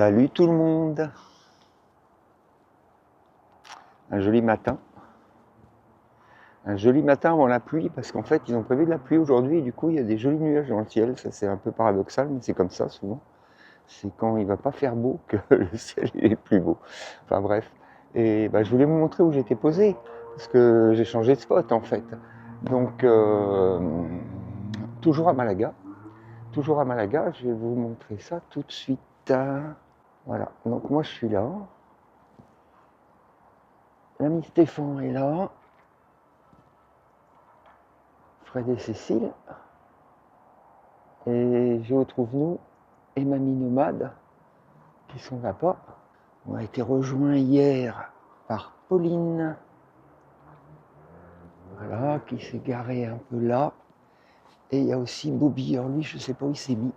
Salut tout le monde. Un joli matin. Un joli matin avant la pluie, parce qu'en fait ils ont prévu de la pluie aujourd'hui et du coup il y a des jolis nuages dans le ciel. Ça c'est un peu paradoxal, mais c'est comme ça souvent. C'est quand il va pas faire beau que le ciel est plus beau. Enfin bref. Et je voulais vous montrer où j'étais posé, parce que j'ai changé de spot en fait. Donc toujours à Malaga. Toujours à Malaga, je vais vous montrer ça tout de suite. Voilà, donc moi je suis là. L'ami Stéphane est là. Fred et Cécile. Et je retrouve nous et Mamie Nomade qui sont là-bas. On a été rejoints hier par Pauline. Voilà, qui s'est garée un peu là. Et il y a aussi Bobby. Alors lui, je ne sais pas où il s'est mis.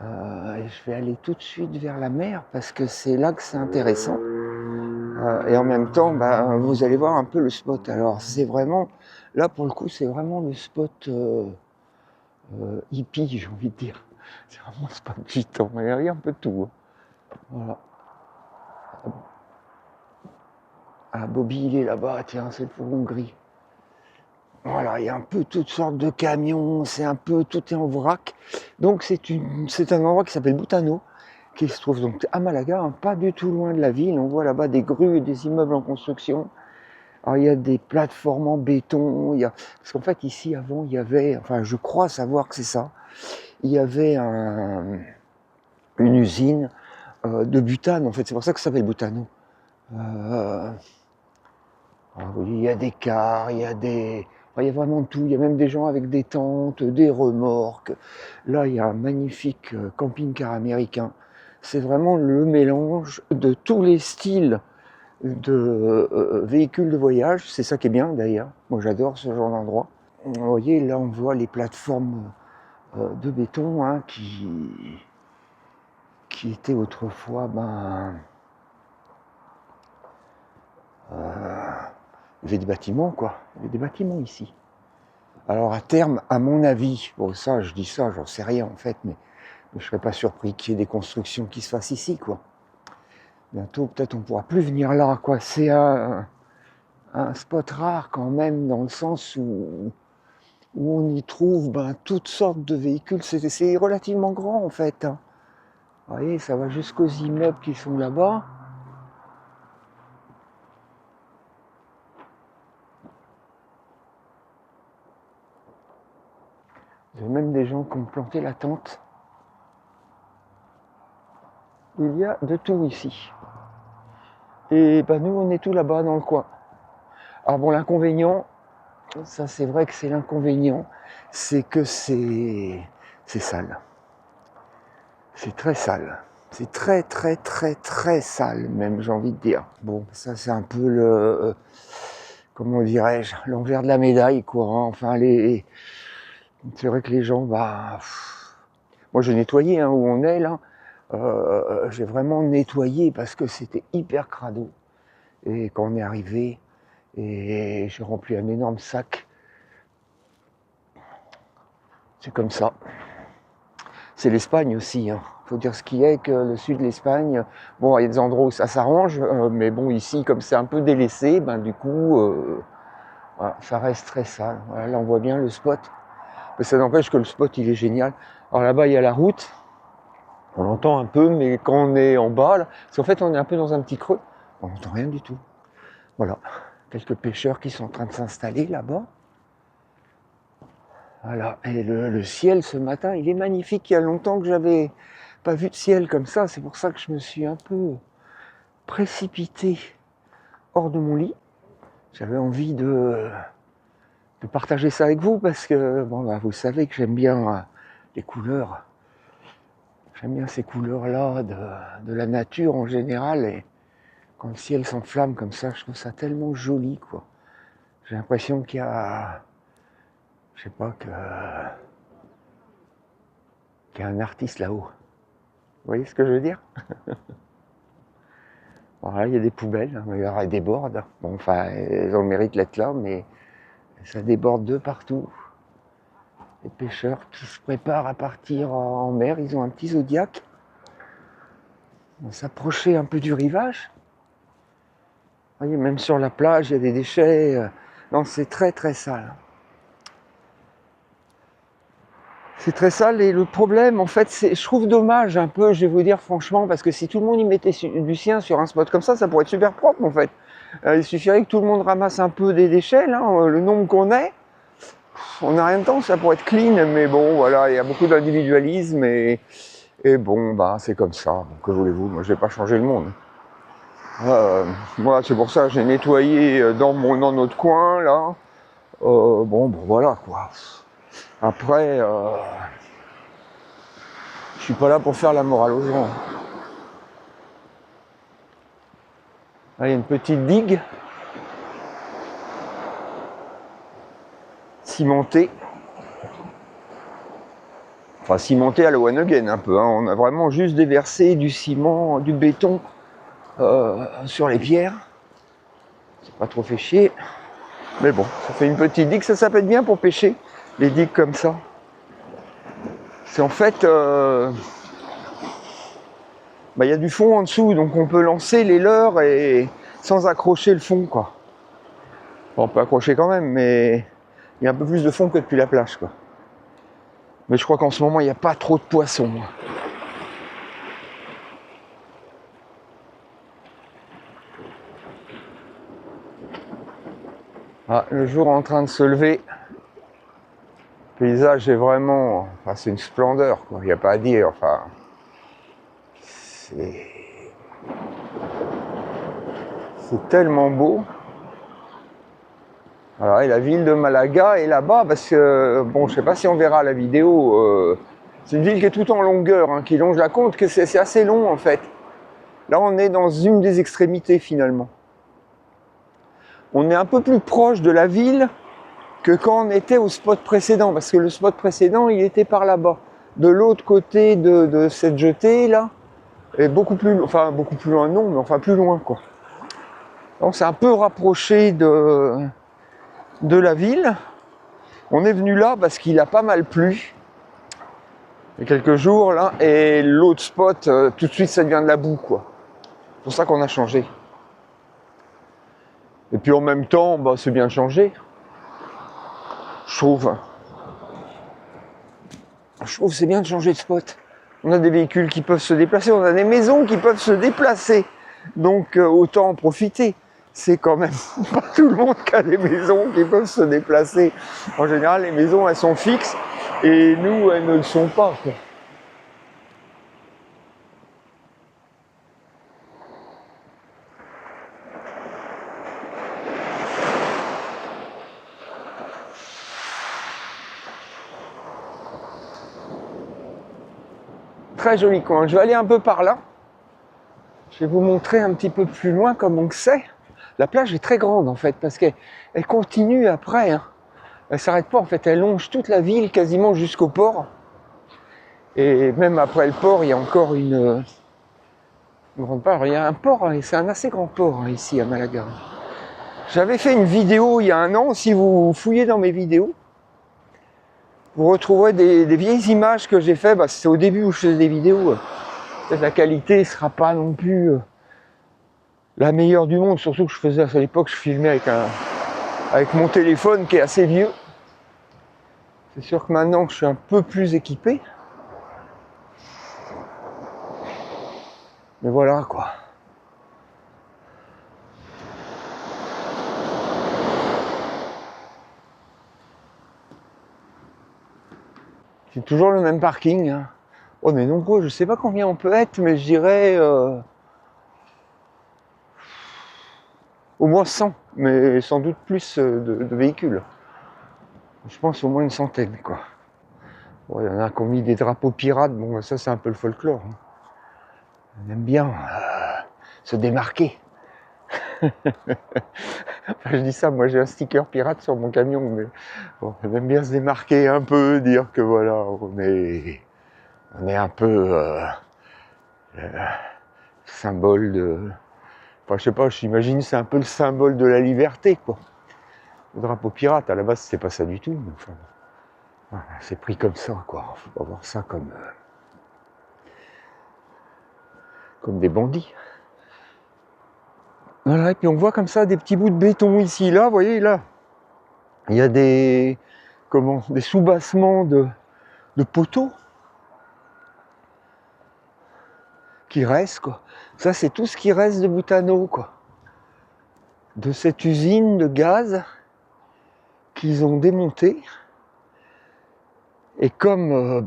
Je vais aller tout de suite vers la mer parce que c'est là que c'est intéressant. Et en même temps, vous allez voir un peu le spot. Alors c'est vraiment, là pour le coup, c'est vraiment le spot hippie, j'ai envie de dire. C'est vraiment le spot gitan. Il y a un peu de tout. Voilà. Ah, Bobby, il est là-bas, tiens, c'est le fourgon gris. Voilà, il y a un peu toutes sortes de camions, c'est un peu, tout est en vrac. Donc c'est un endroit qui s'appelle Butano, qui se trouve donc à Malaga, hein, pas du tout loin de la ville. On voit là-bas des grues et des immeubles en construction. Alors il y a des plateformes en béton, parce qu'en fait ici avant il y avait, enfin je crois savoir que c'est ça, il y avait une usine de butane, en fait, c'est pour ça que ça s'appelle Butano. Il y a des cars, il y a vraiment tout. Il y a même des gens avec des tentes, des remorques. Là, il y a un magnifique camping-car américain. C'est vraiment le mélange de tous les styles de véhicules de voyage. C'est ça qui est bien d'ailleurs. Moi, j'adore ce genre d'endroit. Vous voyez, là, on voit les plateformes de béton qui étaient autrefois il y avait des bâtiments, quoi. Il y avait des bâtiments ici. Alors à terme, à mon avis, bon ça, je dis ça, j'en sais rien en fait, mais je ne serais pas surpris qu'il y ait des constructions qui se fassent ici, quoi. Bientôt, peut-être on ne pourra plus venir là, quoi. C'est un spot rare quand même, dans le sens où on y trouve toutes sortes de véhicules. C'est relativement grand en fait. Hein. Vous voyez, ça va jusqu'aux immeubles qui sont là-bas. Il y a même des gens qui ont planté la tente. Il y a de tout ici. Et nous, on est tout là-bas dans le coin. Alors bon, l'inconvénient, ça c'est vrai que c'est l'inconvénient, c'est que c'est sale. C'est très sale. C'est très très très très sale même, j'ai envie de dire. Bon, ça c'est un peu le, comment dirais-je, l'envers de la médaille, quoi. Hein. Enfin, c'est vrai que les gens, moi j'ai nettoyé hein, où on est là. J'ai vraiment nettoyé parce que c'était hyper crado. Et quand on est arrivé, et j'ai rempli un énorme sac. C'est comme ça. C'est l'Espagne aussi. Hein. Faut dire ce qui est que le sud de l'Espagne, bon, il y a des endroits où ça s'arrange, mais bon, ici, comme c'est un peu délaissé, du coup, voilà, ça reste très sale. Voilà, là, on voit bien le spot. Mais ça n'empêche que le spot, il est génial. Alors là-bas, il y a la route. On l'entend un peu, mais quand on est en bas, là, parce qu'en fait, on est un peu dans un petit creux, on n'entend rien du tout. Voilà. Quelques pêcheurs qui sont en train de s'installer là-bas. Voilà, et le ciel ce matin, il est magnifique. Il y a longtemps que j'avais pas vu de ciel comme ça. C'est pour ça que je me suis un peu précipité hors de mon lit. J'avais envie de partager ça avec vous parce que vous savez que j'aime bien les couleurs. J'aime bien ces couleurs-là de la nature en général. Et quand le ciel s'enflamme comme ça, je trouve ça tellement joli, quoi. J'ai l'impression qu'il y a, je sais pas, qu'il y a un artiste là-haut. Vous voyez ce que je veux dire? Voilà, il y a des poubelles, elles débordent. Bon, enfin, elles ont le mérite d'être là, mais ça déborde de partout. Les pêcheurs qui se préparent à partir en mer, ils ont un petit Zodiac. On s'approchait un peu du rivage. Vous voyez, même sur la plage, il y a des déchets. Non, c'est très très sale. C'est très sale et le problème, en fait, je trouve dommage un peu, je vais vous dire franchement, parce que si tout le monde y mettait du sien sur un spot comme ça pourrait être super propre en fait. Il suffirait que tout le monde ramasse un peu des déchets, là, le nombre qu'on est. On n'a rien de temps, ça pourrait être clean, mais bon, voilà, il y a beaucoup d'individualisme et bon, bah, c'est comme ça. Donc, que voulez-vous, moi, je vais pas changer le monde. Moi, c'est pour ça que j'ai nettoyé dans notre coin, là. Bon, voilà, quoi. Après, je suis pas là pour faire la morale aux gens. Là, il y a une petite digue cimentée. Enfin, cimentée à la one again un peu. Hein. On a vraiment juste déversé du ciment, du béton sur les pierres. C'est pas trop fait chier. Mais bon, ça fait une petite digue. Ça peut être bien pour pêcher, les digues comme ça. C'est en fait... il y a du fond en dessous, donc on peut lancer les leurres et sans accrocher le fond, quoi. Bon, on peut accrocher quand même, mais il y a un peu plus de fond que depuis la plage, quoi. Mais je crois qu'en ce moment, il n'y a pas trop de poissons. Ah, le jour est en train de se lever. Le paysage est vraiment... Enfin, c'est une splendeur, quoi. Il n'y a pas à dire. Enfin, c'est tellement beau. Alors, et la ville de Malaga est là-bas parce que, bon, je sais pas si on verra la vidéo, c'est une ville qui est tout en longueur, hein, qui longe la côte, que c'est assez long en fait. Là, on est dans une des extrémités finalement. On est un peu plus proche de la ville que quand on était au spot précédent, parce que le spot précédent, il était par là-bas. De l'autre côté de cette jetée là, et beaucoup plus loin non, mais enfin plus loin quoi. Donc c'est un peu rapproché de la ville. On est venu là parce qu'il a pas mal plu il y a quelques jours là, et l'autre spot, tout de suite ça devient de la boue quoi. C'est pour ça qu'on a changé. Et puis en même temps, c'est bien changé. Je trouve que c'est bien de changer de spot. On a des véhicules qui peuvent se déplacer, on a des maisons qui peuvent se déplacer. Donc autant en profiter. C'est quand même pas tout le monde qui a des maisons qui peuvent se déplacer. En général, les maisons, elles sont fixes et nous, elles ne le sont pas, quoi. Très joli coin. Je vais aller un peu par là. Je vais vous montrer un petit peu plus loin comment c'est. La plage est très grande en fait parce qu'elle continue après. Hein. Elle s'arrête pas en fait. Elle longe toute la ville quasiment jusqu'au port. Et même après le port, il y a encore une grande part. Il y a un port et c'est un assez grand port ici à Malaga. J'avais fait une vidéo il y a un an. Si vous fouillez dans mes vidéos, vous retrouverez des vieilles images que j'ai fait. C'est au début où je faisais des vidéos. Peut-être la qualité ne sera pas non plus la meilleure du monde, surtout que je faisais à l'époque, je filmais avec mon téléphone qui est assez vieux. C'est sûr que maintenant je suis un peu plus équipé. Mais voilà quoi. C'est toujours le même parking. Hein. On est nombreux, je sais pas combien on peut être, mais je dirais au moins 100, mais sans doute plus de véhicules. Je pense au moins une centaine quoi. Bon, il y en a qui ont mis des drapeaux pirates, bon ça c'est un peu le folklore. Hein. On aime bien se démarquer. Enfin, je dis ça, moi j'ai un sticker pirate sur mon camion, mais bon, on aime bien se démarquer un peu, dire que voilà, on est un peu symbole de... Enfin, je sais pas, j'imagine c'est un peu le symbole de la liberté, quoi. Le drapeau pirate, à la base, c'est pas ça du tout, mais enfin, voilà, c'est pris comme ça, quoi. Faut pas voir ça comme comme des bandits. Voilà, et puis on voit comme ça des petits bouts de béton ici, là, vous voyez, là, il y a des soubassements de poteaux qui restent, quoi. Ça, c'est tout ce qui reste de Butano, quoi. De cette usine de gaz qu'ils ont démontée. Et comme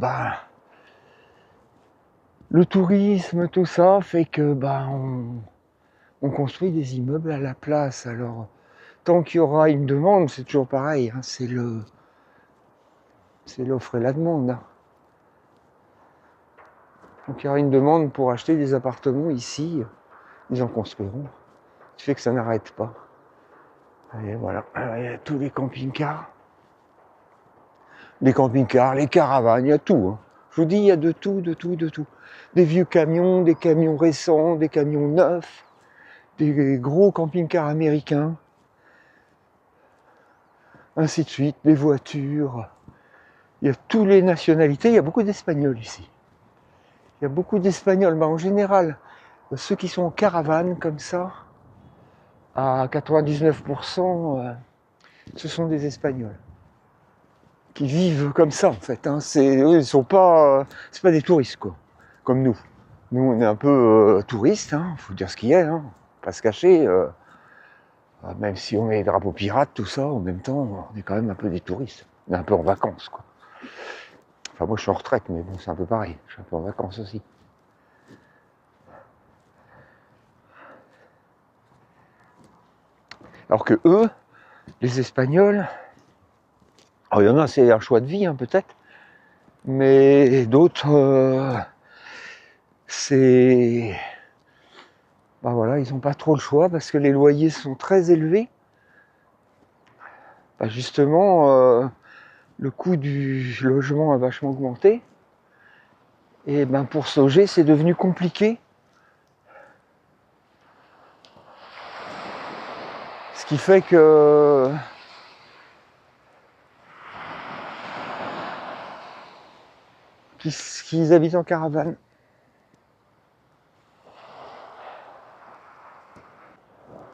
le tourisme, tout ça, fait que on construit des immeubles à la place. Alors, tant qu'il y aura une demande, c'est toujours pareil, hein, c'est l'offre et la demande. Hein. Donc il y aura une demande pour acheter des appartements ici, ils en construiront. Ce qui fait que ça n'arrête pas. Et voilà, alors, il y a tous les camping-cars. Les camping-cars, les caravanes, il y a tout. Hein. Je vous dis, il y a de tout, de tout, de tout. Des vieux camions, des camions récents, des camions neufs, des gros camping-cars américains, ainsi de suite, des voitures. Il y a toutes les nationalités, il y a beaucoup d'Espagnols ici. Il y a beaucoup d'Espagnols, en général, ceux qui sont en caravane comme ça, à 99%, ce sont des Espagnols. Qui vivent comme ça en fait. Hein. Eux, ils sont pas, c'est pas des touristes quoi, comme nous. Nous, on est un peu touristes, hein, faut dire ce qu'il y a, hein, pas se cacher. Même si on met les drapeaux pirates, tout ça, en même temps, on est quand même un peu des touristes. On est un peu en vacances quoi. Enfin, moi, je suis en retraite, mais bon, c'est un peu pareil. Je suis un peu en vacances aussi. Alors que eux, les Espagnols. Alors, il y en a, c'est un choix de vie, hein, peut-être, mais d'autres, c'est... voilà, ils n'ont pas trop le choix parce que les loyers sont très élevés. Justement, le coût du logement a vachement augmenté. Et pour se loger, c'est devenu compliqué. Ce qui fait que... qu'ils habitent en caravane.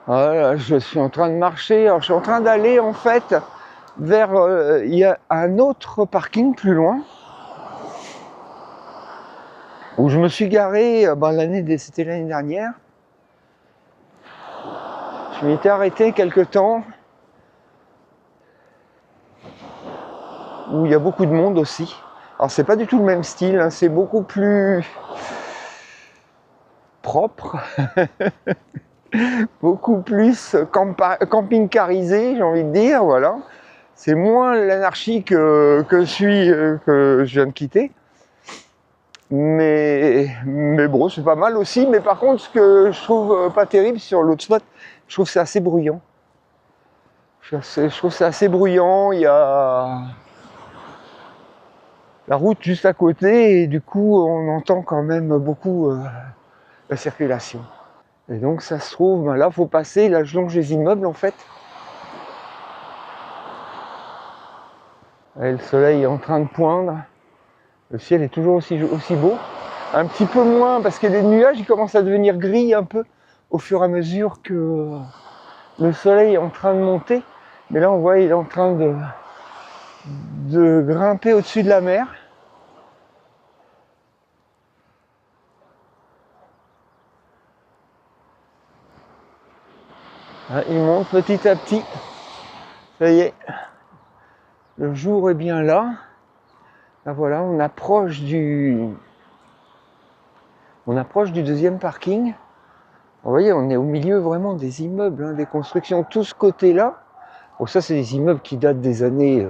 Voilà, je suis en train de marcher, alors je suis en train d'aller en fait vers... il y a un autre parking plus loin où je me suis garé, c'était l'année dernière. Je m'étais arrêté quelque temps où il y a beaucoup de monde aussi. Alors c'est pas du tout le même style, hein, c'est beaucoup plus propre, beaucoup plus camping-carisé, j'ai envie de dire, voilà. C'est moins l'anarchie que je viens de quitter. Mais bon, c'est pas mal aussi. Mais par contre, ce que je trouve pas terrible sur l'autre spot, je trouve que c'est assez bruyant. Je trouve que c'est assez bruyant. Il y a la route juste à côté et du coup, on entend quand même beaucoup la circulation. Et donc, ça se trouve, là, faut passer. Là, je longe les immeubles en fait. Et le soleil est en train de poindre. Le ciel est toujours aussi beau. Un petit peu moins parce que les nuages ils commencent à devenir gris un peu au fur et à mesure que le soleil est en train de monter. Mais là on voit il est en train de grimper au-dessus de la mer. Il monte petit à petit. Ça y est. Le jour est bien là. Là voilà, on approche du deuxième parking. Vous voyez, on est au milieu vraiment des immeubles, hein, des constructions. Tout ce côté-là, bon, ça c'est des immeubles qui datent des années,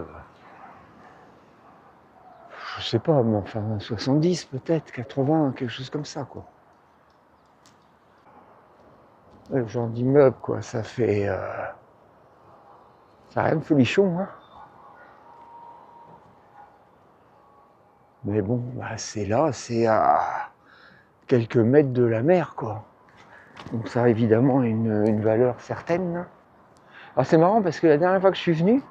je sais pas, mais enfin 70 peut-être, 80, quelque chose comme ça, quoi. Le genre d'immeuble, quoi, ça fait... ça a rien de folichon, hein. Mais bon, c'est là, c'est à quelques mètres de la mer, quoi. Donc ça a évidemment une valeur certaine. Alors c'est marrant parce que la dernière fois que je suis venu,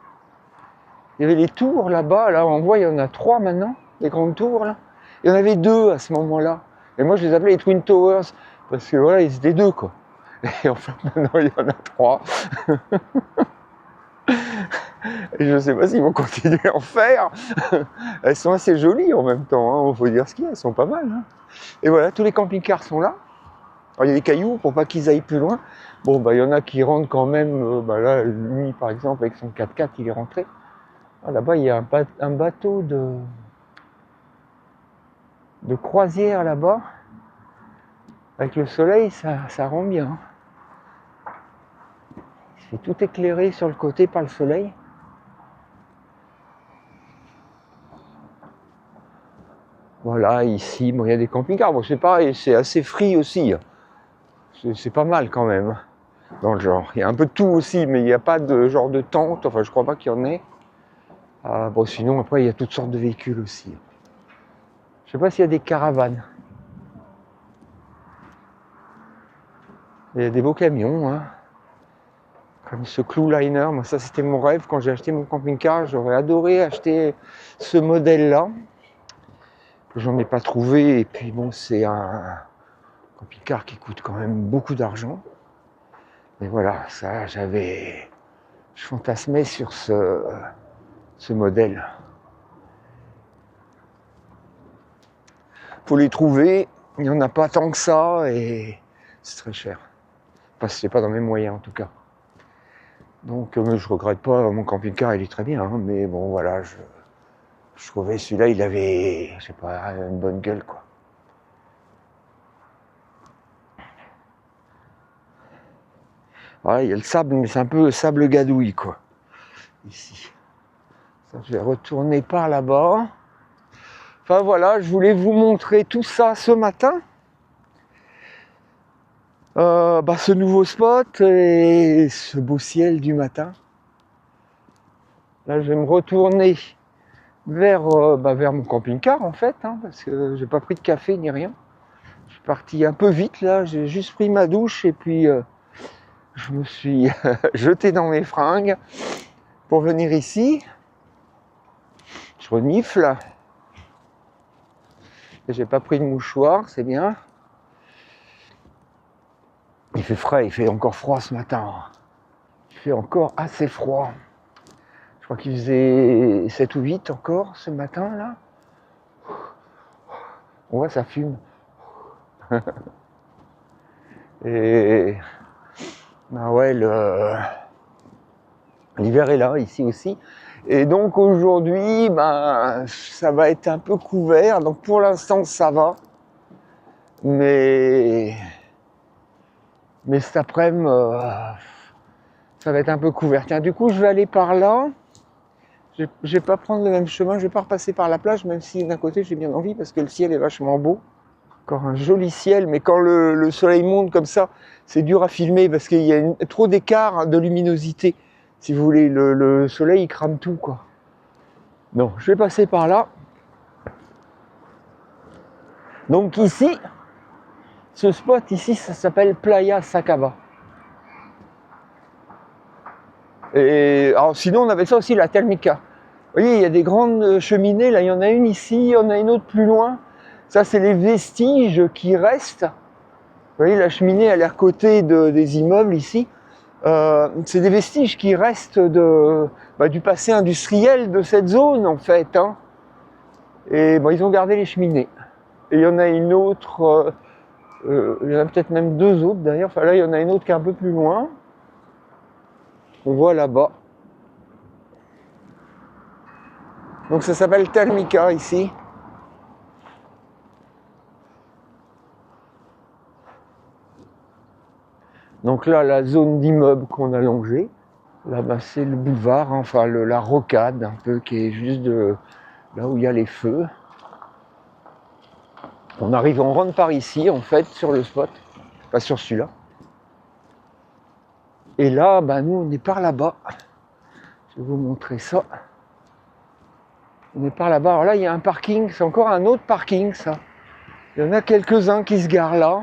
il y avait les tours là-bas, là on voit il y en a 3 maintenant, les grandes tours là. Il y en avait 2 à ce moment-là. Et moi je les appelais les Twin Towers. Parce que voilà, ils étaient 2 quoi. Et en fait maintenant il y en a 3. Et je ne sais pas s'ils vont continuer à en faire. Elles sont assez jolies en même temps, il faut dire ce qu'il y a, elles sont pas mal. Hein. Et voilà, tous les camping-cars sont là. Alors, il y a des cailloux pour pas qu'ils aillent plus loin. Bon, bah, il y en a qui rentrent quand même. Là, lui, par exemple, avec son 4x4, il est rentré. Ah, là-bas, il y a un bateau de croisière là-bas. Avec le soleil, ça rend bien. C'est tout éclairé sur le côté par le soleil. Voilà, ici, bon, il y a des camping-cars. Bon, c'est pareil, c'est assez free aussi. C'est pas mal quand même, dans le genre. Il y a un peu de tout aussi, mais il n'y a pas de genre de tente. Enfin, je crois pas qu'il y en ait. Bon, sinon, après, il y a toutes sortes de véhicules aussi. Je sais pas s'il y a des caravanes. Il y a des beaux camions, hein. Comme ce Clouliner. Moi, ça, c'était mon rêve. Quand j'ai acheté mon camping-car, j'aurais adoré acheter ce modèle-là. J'en ai pas trouvé. Et puis, bon, c'est un camping-car qui coûte quand même beaucoup d'argent. Mais voilà, ça, je fantasmais sur ce modèle. Faut les trouver, il n'y en a pas tant que ça et c'est très cher. Enfin, c'est pas dans mes moyens en tout cas. Donc, je regrette pas, mon camping-car il est très bien, hein, mais bon voilà, je trouvais celui-là il avait, je sais pas, une bonne gueule quoi. Voilà, il y a le sable, mais c'est un peu sable gadouille quoi, ici. Ça, je vais retourner par là-bas. Enfin voilà, je voulais vous montrer tout ça ce matin. Ce nouveau spot et ce beau ciel du matin. Là, je vais me retourner vers mon camping-car en fait, hein, parce que j'ai pas pris de café ni rien. Je suis parti un peu vite là, j'ai juste pris ma douche et puis je me suis jeté dans mes fringues pour venir ici. Je renifle. Et j'ai pas pris de mouchoir, c'est bien. Il fait frais, il fait encore froid ce matin. Il fait encore assez froid. Je crois qu'il faisait 7 ou 8 encore ce matin là. On voit ça fume. Et bah ouais, l'hiver est là ici aussi. Et donc aujourd'hui, ça va être un peu couvert. Donc pour l'instant ça va. Mais cet après-midi, ça va être un peu couvert. Tiens, du coup je vais aller par là. Je vais pas prendre le même chemin, je vais pas repasser par la plage, même si d'un côté j'ai bien envie parce que le ciel est vachement beau. Encore un joli ciel, mais quand le soleil monte comme ça, c'est dur à filmer parce qu'il y a trop d'écart de luminosité. Si vous voulez, le soleil il crame tout quoi. Non, je vais passer par là. Donc ici, ce spot ici, ça s'appelle Playa Sacaba. Et alors sinon on avait ça aussi, la Thermica. Vous voyez, il y a des grandes cheminées, là il y en a une ici, il y en a une autre plus loin. Ça c'est les vestiges qui restent. Vous voyez, la cheminée elle est à côté des immeubles ici. C'est des vestiges qui restent du passé industriel de cette zone en fait. Hein. Et ils ont gardé les cheminées. Et il y en a une autre, il y en a peut-être même 2 autres d'ailleurs. Enfin là il y en a une autre qui est un peu plus loin. On voit là-bas. Donc ça s'appelle Thermica ici. Donc là, la zone d'immeuble qu'on a longée. Là, c'est le boulevard, enfin la rocade un peu qui est juste là où il y a les feux. On rentre par ici en fait sur le spot, pas sur celui-là. Et là, nous on est par là-bas. Je vais vous montrer ça. On est par là-bas. Alors là, il y a un parking, c'est encore un autre parking ça. Il y en a quelques-uns qui se garent là.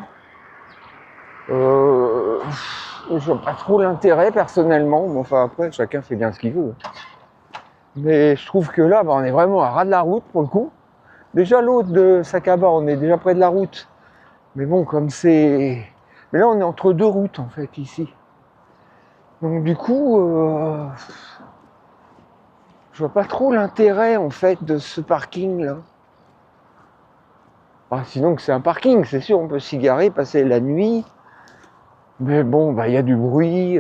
Je vois pas trop l'intérêt personnellement, mais enfin après chacun fait bien ce qu'il veut. Mais je trouve que là, on est vraiment à ras de la route pour le coup. Déjà l'autre de Sacaba, on est déjà près de la route. Mais bon, comme c'est... Mais là, on est entre deux routes, en fait, ici. Donc du coup, je vois pas trop l'intérêt, en fait, de ce parking-là. Ah, sinon que c'est un parking, c'est sûr, on peut s'y garer, passer la nuit. Mais bon, bah il y a du bruit,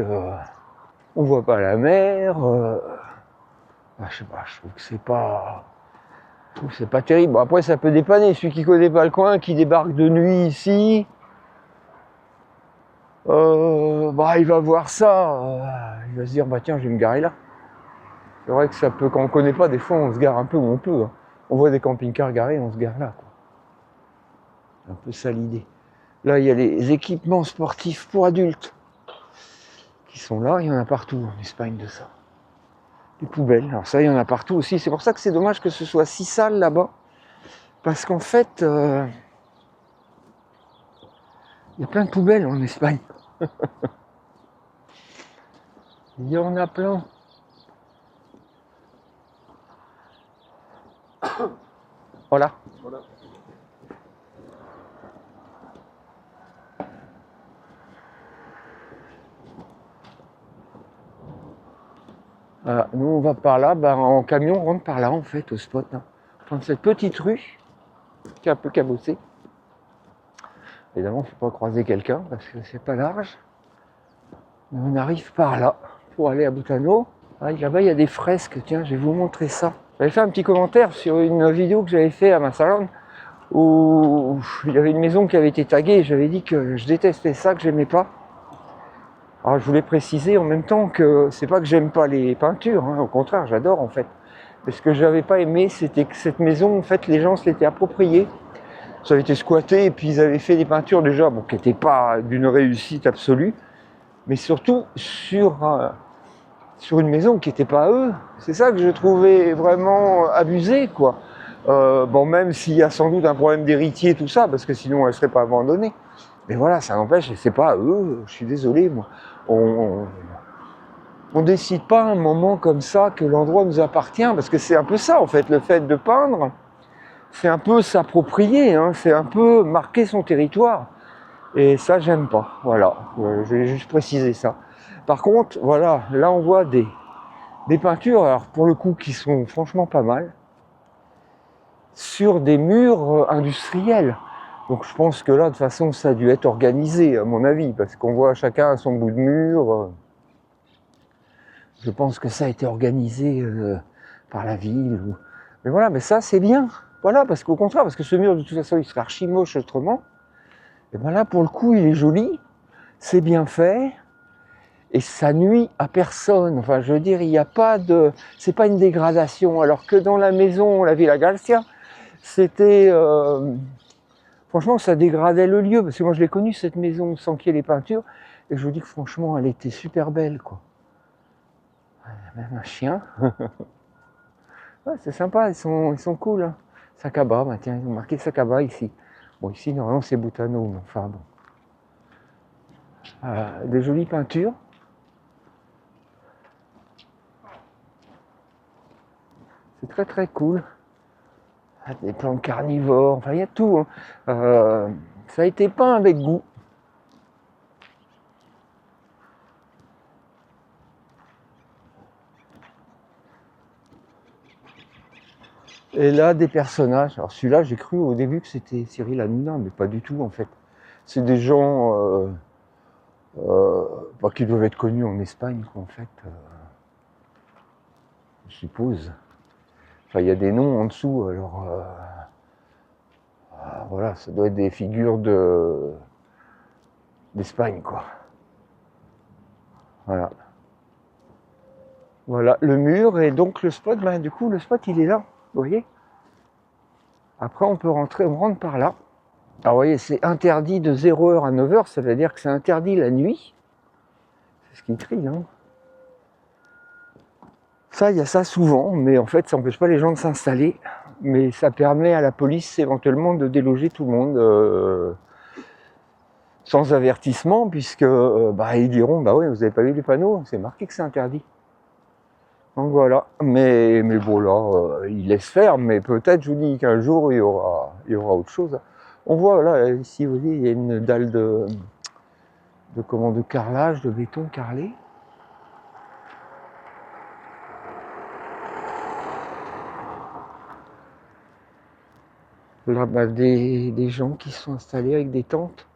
on voit pas la mer. Bah, je sais pas, je trouve que c'est pas terrible. Bon, après, ça peut dépanner. Celui qui connaît pas le coin, qui débarque de nuit ici, bah il va voir ça, il va se dire bah tiens, je vais me garer là. C'est vrai que ça peut, quand on connaît pas, des fois on se gare un peu où on peut, hein. On voit des camping-cars garés, on se gare là, quoi. C'est un peu ça l'idée. Là, il y a les équipements sportifs pour adultes qui sont là. Il y en a partout en Espagne de ça. Les poubelles, alors ça, il y en a partout aussi. C'est pour ça que c'est dommage que ce soit si sale là-bas. Parce qu'en fait, il y a plein de poubelles en Espagne. Il y en a plein. Voilà. Nous, on va par là. Bah, en camion, on rentre par là, en fait, au spot. Hein. Dans cette petite rue qui est un peu cabossée. Évidemment, il ne faut pas croiser quelqu'un parce que c'est pas large. Mais on arrive par là pour aller à Butano. Ah, là-bas, il y a des fresques. Tiens, je vais vous montrer ça. J'avais fait un petit commentaire sur une vidéo que j'avais fait à ma salon où il y avait une maison qui avait été taguée. J'avais dit que je détestais ça, que j'aimais pas. Alors, je voulais préciser en même temps que c'est pas que j'aime pas les peintures. Hein, au contraire, j'adore en fait. Mais ce que j'avais pas aimé, c'était que cette maison, en fait, les gens se l'étaient appropriée. Ça avait été squatté et puis ils avaient fait des peintures déjà, bon, qui n'étaient pas d'une réussite absolue, mais surtout sur une maison qui n'était pas à eux. C'est ça que je trouvais vraiment abusé, quoi. Bon, même s'il y a sans doute un problème d'héritier, tout ça, parce que sinon elle ne serait pas abandonnée. Mais voilà, ça n'empêche, c'est pas à eux, je suis désolé, moi. On décide pas un moment comme ça que l'endroit nous appartient, parce que c'est un peu ça, en fait, le fait de peindre. C'est un peu s'approprier, hein, c'est un peu marquer son territoire. Et ça, j'aime pas. Voilà, je vais juste préciser ça. Par contre, voilà, là on voit des peintures, alors pour le coup, qui sont franchement pas mal, sur des murs industriels. Donc je pense que là, de toute façon, ça a dû être organisé, à mon avis, parce qu'on voit chacun à son bout de mur. Je pense que ça a été organisé par la ville. Mais voilà, mais ça, c'est bien. Voilà, parce qu'au contraire, parce que ce mur, de toute façon, il serait archi moche autrement. Et bien là, pour le coup, il est joli, c'est bien fait, et ça nuit à personne. Enfin, je veux dire, il n'y a pas de... C'est pas une dégradation. Alors que dans la maison, la Villa Garcia, c'était... Franchement, ça dégradait le lieu, parce que moi, je l'ai connue, cette maison, sans qu'il y ait les peintures, et je vous dis que franchement, elle était super belle, quoi. Il y a même un chien. Ouais, c'est sympa, ils sont cool. Hein. Sacaba, bah tiens, ils ont marqué Sacaba ici. Bon, ici, normalement, c'est Butano, mais enfin bon. Des jolies peintures. C'est très très cool. Des plantes carnivores, enfin, il y a tout. Hein. Ça a été peint avec goût. Et là, des personnages. Alors celui-là, j'ai cru au début que c'était Cyril Hanouna, mais pas du tout en fait. C'est des gens qui doivent être connus en Espagne, quoi, en fait. Je suppose. Enfin, il y a des noms en dessous, alors voilà, ça doit être des figures d'Espagne, quoi. Voilà. Voilà, le mur et donc le spot, ben, du coup, le spot, il est là, vous voyez. Après, on peut rentrer, on rentre par là. Alors, vous voyez, c'est interdit de 0h à 9h, ça veut dire que c'est interdit la nuit. C'est ce qui crie, hein. Ça, il y a ça souvent, mais en fait, ça n'empêche pas les gens de s'installer. Mais ça permet à la police éventuellement de déloger tout le monde sans avertissement, puisque ils diront, bah oui, vous n'avez pas vu les panneaux, c'est marqué que c'est interdit. Donc voilà, mais bon là, ils laissent faire, mais peut-être, je vous dis qu'un jour, il y aura autre chose. On voit là, ici, vous voyez, il y a une dalle de carrelage, de béton carrelé. Là, bah, des gens qui sont installés avec des tentes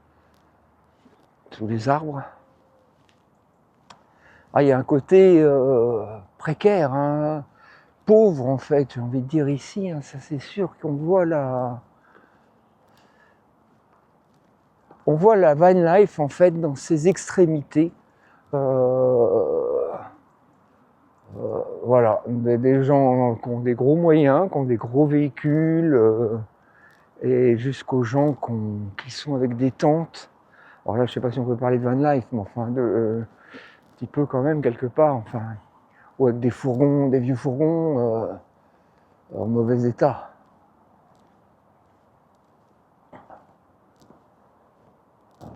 sous les arbres. Ah, il y a un côté précaire, hein, pauvre en fait, j'ai envie de dire ici, hein, ça c'est sûr qu'on voit on voit la van life en fait dans ses extrémités. Voilà, des gens qui ont des gros moyens, qui ont des gros véhicules, et jusqu'aux gens qui sont avec des tentes. Alors là, je sais pas si on peut parler de van life, mais enfin, un petit peu quand même quelque part, enfin, ou avec des fourgons, des vieux fourgons en mauvais état.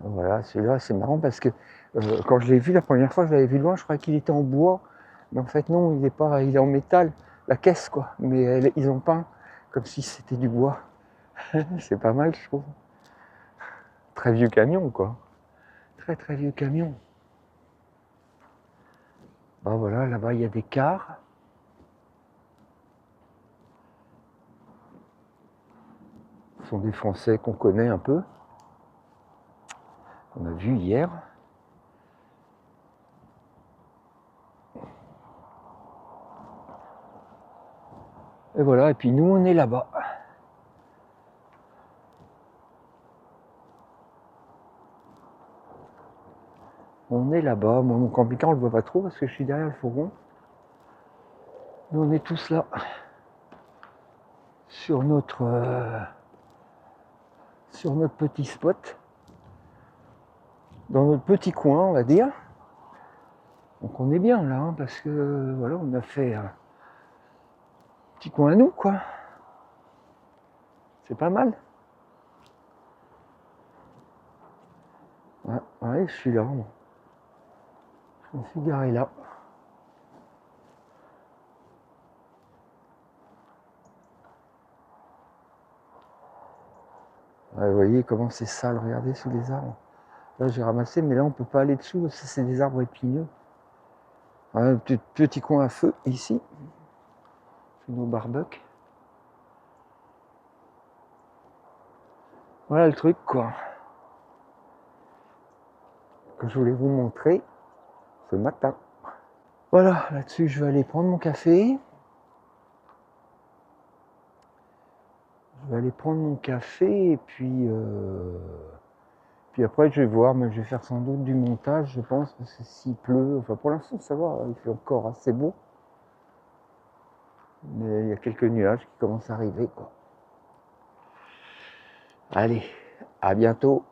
Voilà, celui-là, c'est marrant parce que quand je l'ai vu la première fois, je l'avais vu loin, je croyais qu'il était en bois, mais en fait non, il est en métal, la caisse quoi, mais ils ont peint comme si c'était du bois. C'est pas mal, je trouve. Très vieux camion quoi, très très vieux camion. Bah voilà, là-bas il y a des cars. Ce sont des Français qu'on connaît un peu, qu'on a vu hier. Et voilà, et puis nous on est là-bas. On est là-bas. Moi, mon camping-car, on le voit pas trop parce que je suis derrière le fourgon. Nous, on est tous là. Sur notre petit spot. Dans notre petit coin, on va dire. Donc, on est bien là, hein, parce que voilà, on a fait un petit coin à nous, quoi. C'est pas mal. Ouais, ouais, je suis là. Moi. Je me suis garé là. Ouais, vous voyez comment c'est sale, regardez sous les arbres. Là j'ai ramassé, mais là on peut pas aller dessous, parce que c'est des arbres épineux. Un petit coin à feu ici. C'est nos barbecues. Voilà le truc quoi. Que je voulais vous montrer ce matin. Voilà, là-dessus je vais aller prendre mon café. Je vais aller prendre mon café et puis après je vais voir, mais je vais faire sans doute du montage je pense, parce que s'il pleut, enfin pour l'instant ça va, il fait encore assez beau. Mais il y a quelques nuages qui commencent à arriver quoi. Allez, à bientôt.